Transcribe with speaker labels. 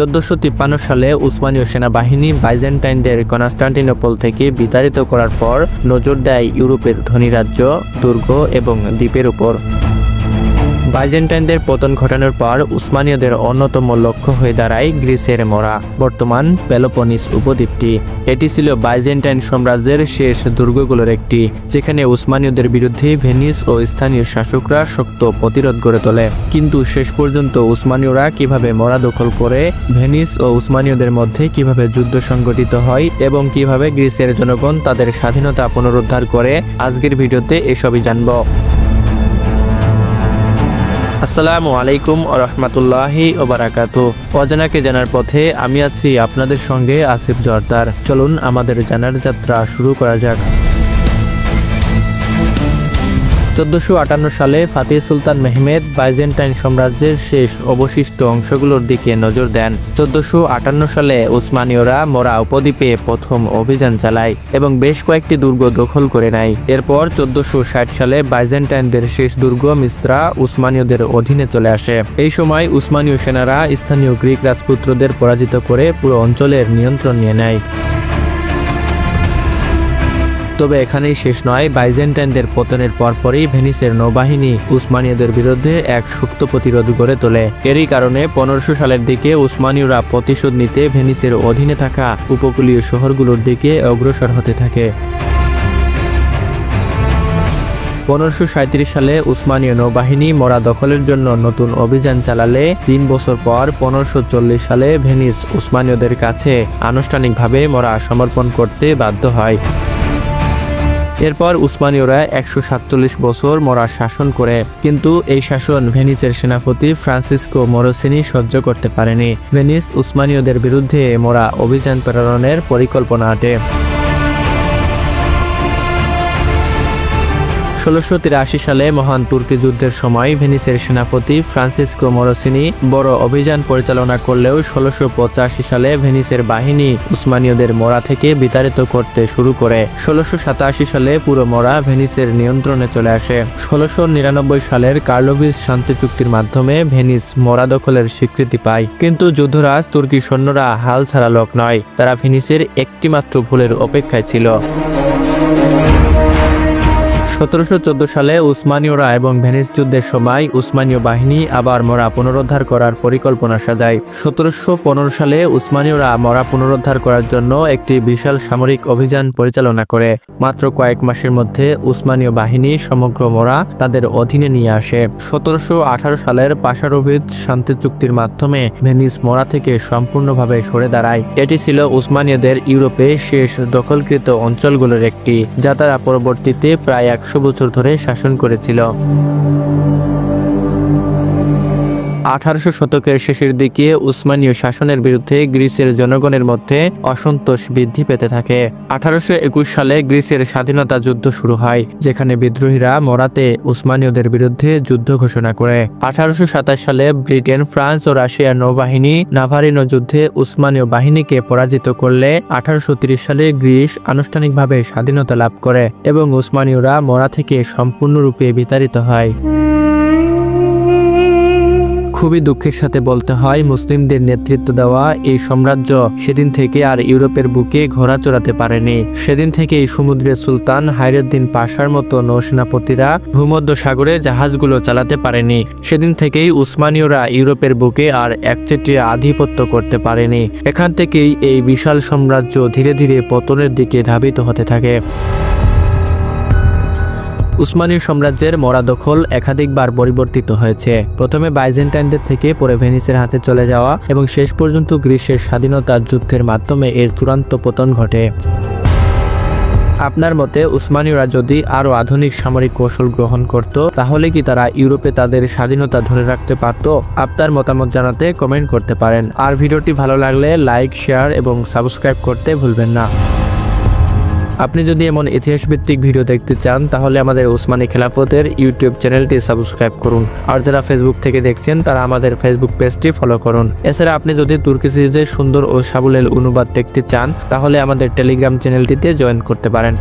Speaker 1: 1453 সালে উসমানীয় সেনাবাহিনী বাইজেন্টাইনদের কনস্টান্টিনোপল থেকে বিতাড়িত করার পর নজর দেয় ইউরোপের ধনী রাজ্য, দুর্গ এবং দ্বীপের উপর। বাইজেন্টাইনদের পতন ঘটানোর পর উসমানীয়দের অন্যতম লক্ষ্য হয়ে দাঁড়ায় গ্রিসের মরা, বর্তমান পেলোপনিস উপদ্বীপটি। এটি ছিল বাইজেন্টাইন সাম্রাজ্যের শেষ দুর্গগুলোর একটি, যেখানে উসমানীয়দের বিরুদ্ধে ভেনিস ও স্থানীয় শাসকরা শক্ত প্রতিরোধ গড়ে তোলে। কিন্তু শেষ পর্যন্ত উসমানীয়রা কিভাবে মরা দখল করে, ভেনিস ও উসমানীয়দের মধ্যে কিভাবে যুদ্ধ সংঘটিত হয় এবং কিভাবে গ্রিসের জনগণ তাদের স্বাধীনতা পুনরুদ্ধার করে, আজকের ভিডিওতে এসবই জানব। আসসালামু আলাইকুম ওয়া রাহমাতুল্লাহি ওয়া বারাকাতুহু। অজানাকে জানার পথে আমি আছি আপনাদের সঙ্গে আসিফ জর্দার। চলুন আমাদের জানার যাত্রা শুরু করা যাক। 1458 সালে ফাতিহ সুলতান মেহমেদ বাইজেন্টাইন সাম্রাজ্যের শেষ অবশিষ্ট অংশগুলোর দিকে নজর দেন। 1458 সালে উসমানীয়রা মরা উপদ্বীপে প্রথম অভিযান চালায় এবং বেশ কয়েকটি দুর্গ দখল করে নেয়। এরপর 1460 সালে বাইজেন্টাইনদের শেষ দুর্গ মিস্ত্রা উসমানীয়দের অধীনে চলে আসে। এই সময় উসমানীয় সেনারা স্থানীয় গ্রিক রাজপুত্রদের পরাজিত করে পুরো অঞ্চলের নিয়ন্ত্রণ নিয়ে নেয়। তবে এখানেই শেষ নয়। বাইজেন্টাইনদের পতনের পরপরই ভেনিসের নৌবাহিনী উসমানীয়দের বিরুদ্ধে এক শক্ত প্রতিরোধ গড়ে তোলে। এরই কারণে 1500 সালের দিকে উসমানীয়রা প্রতিশোধ নিতে ভেনিসের অধীনে থাকা উপকূলীয় শহরগুলোর দিকে অগ্রসর হতে থাকে। 1537 সালে উসমানীয় নৌবাহিনী মরা দখলের জন্য নতুন অভিযান চালালে 3 বছর পর 1540 সালে ভেনিস উসমানীয়দের কাছে আনুষ্ঠানিকভাবে মরা সমর্পণ করতে বাধ্য হয়। এরপর উসমানীয়রা 147 বছর মরা শাসন করে, কিন্তু এই শাসন ভেনিসের সেনাপতি ফ্রান্সিসকো মরোসিনি সহ্য করতে পারেনি। ভেনিস উসমানীয়দের বিরুদ্ধে মরা অভিযান প্রেরণের পরিকল্পনা আটে। 1683 সালে মহান তুর্কি যুদ্ধের সময় ভেনিসের সেনাপতি ফ্রান্সিসকো মরোসিনি বড় অভিযান পরিচালনা করলেও 1685 সালে ভেনিসের বাহিনী উসমানীয়দের মরা থেকে বিতাড়িত করতে শুরু করে। 1687 সালে পুরো মরা ভেনিসের নিয়ন্ত্রণে চলে আসে। 1699 সালের কার্লোভিস শান্তি চুক্তির মাধ্যমে ভেনিস মরা দখলের স্বীকৃতি পায়। কিন্তু যুদ্ধরাজ তুর্কি সৈন্যরা হাল ছাড়া লোক নয়, তারা ভেনিসের একটিমাত্র ভুলের অপেক্ষায় ছিল। 1714 সালে উসমানীয়রা এবং ভেনিস যুদ্ধের সময় উসমানীয় বাহিনী আবার মরা পুনরুদ্ধার করার পরিকল্পনা সাজায়। 1715 সালে উসমানীয়রা মরা পুনরুদ্ধার করার জন্য একটি বিশাল সামরিক অভিযান পরিচালনা করে। মাত্র কয়েক মাসের মধ্যে উসমানীয় বাহিনী সমগ্র মরা তাদের অধীনে নিয়ে আসে। 1718 সালের পাশারোভিচ শান্তি চুক্তির মাধ্যমে ভেনিস মরা থেকে সম্পূর্ণভাবে সরে দাঁড়ায়। এটি ছিল উসমানীয়দের ইউরোপে শেষ দখলকৃত অঞ্চলগুলোর একটি, যা তারা পরবর্তীতে প্রায় 100 বছর ধরে শাসন করেছিল। 1800 শতকের শেষের দিকে উসমানীয় শাসনের বিরুদ্ধে গ্রিসের জনগণের মধ্যে অসন্তোষ বৃদ্ধি পেতে থাকে। 1821 সালে গ্রিসের স্বাধীনতা যুদ্ধ শুরু হয়, যেখানে বিদ্রোহীরা মরাতে উসমানীয়দের বিরুদ্ধে যুদ্ধ ঘোষণা করে। 1827 সালে ব্রিটেন, ফ্রান্স ও রাশিয়ার নৌবাহিনী নাভারিনো যুদ্ধে উসমানীয় বাহিনীকে পরাজিত করলে 1830 সালে গ্রিস আনুষ্ঠানিকভাবে স্বাধীনতা লাভ করে এবং উসমানীয়রা মরা থেকে সম্পূর্ণরূপে বিতাড়িত হয়। খুবই দুঃখের সাথে বলতে হয়, মুসলিমদের নেতৃত্ব দেওয়া এই সাম্রাজ্য সেদিন থেকে আর ইউরোপের বুকে ঘোড়া চড়াতে পারেনি। সেদিন থেকেই সমুদ্রের সুলতান হায়রুদ্দিন পাশার মতো নৌসেনাপতিরা ভূমধ্য সাগরে জাহাজগুলো চালাতে পারেনি। সেদিন থেকেই উসমানীয়রা ইউরোপের বুকে আর একচেটিয়া আধিপত্য করতে পারেনি। এখান থেকেই এই বিশাল সাম্রাজ্য ধীরে ধীরে পতনের দিকে ধাবিত হতে থাকে। উসমানীয় সাম্রাজ্যের মরা দখল একাধিকবার পরিবর্তিত হয়েছে। প্রথমে বাইজেন্টাইনদের থেকে পরে ভেনিসের হাতে চলে যাওয়া এবং শেষ পর্যন্ত গ্রিসের স্বাধীনতার যুদ্ধের মাধ্যমে এর চূড়ান্ত পতন ঘটে। আপনার মতে উসমানীয়রা যদি আরো আধুনিক সামরিক কৌশল গ্রহণ করত, তাহলে কি তারা ইউরোপে তাদের স্বাধীনতা ধরে রাখতে পারত? আপনার মতামত জানাতে কমেন্ট করতে পারেন। আর ভিডিওটি ভালো লাগলে লাইক, শেয়ার এবং সাবস্ক্রাইব করতে ভুলবেন না। আপনি যদি এমন ইতিহাসভিত্তিক ভিডিও দেখতে চান, তাহলে আমাদের উসমানী খেলাফতের ইউটিউব চ্যানেলটি সাবস্ক্রাইব করুন। আর যারা ফেসবুক থেকে দেখছেন, তারা আমাদের ফেসবুক পেজটি ফলো করুন। এছাড়া আপনি যদি তুর্কি সিরিজের সুন্দর ও সাবলীল অনুবাদ দেখতে চান, তাহলে আমাদের টেলিগ্রাম চ্যানেলটিতে জয়েন করতে পারেন।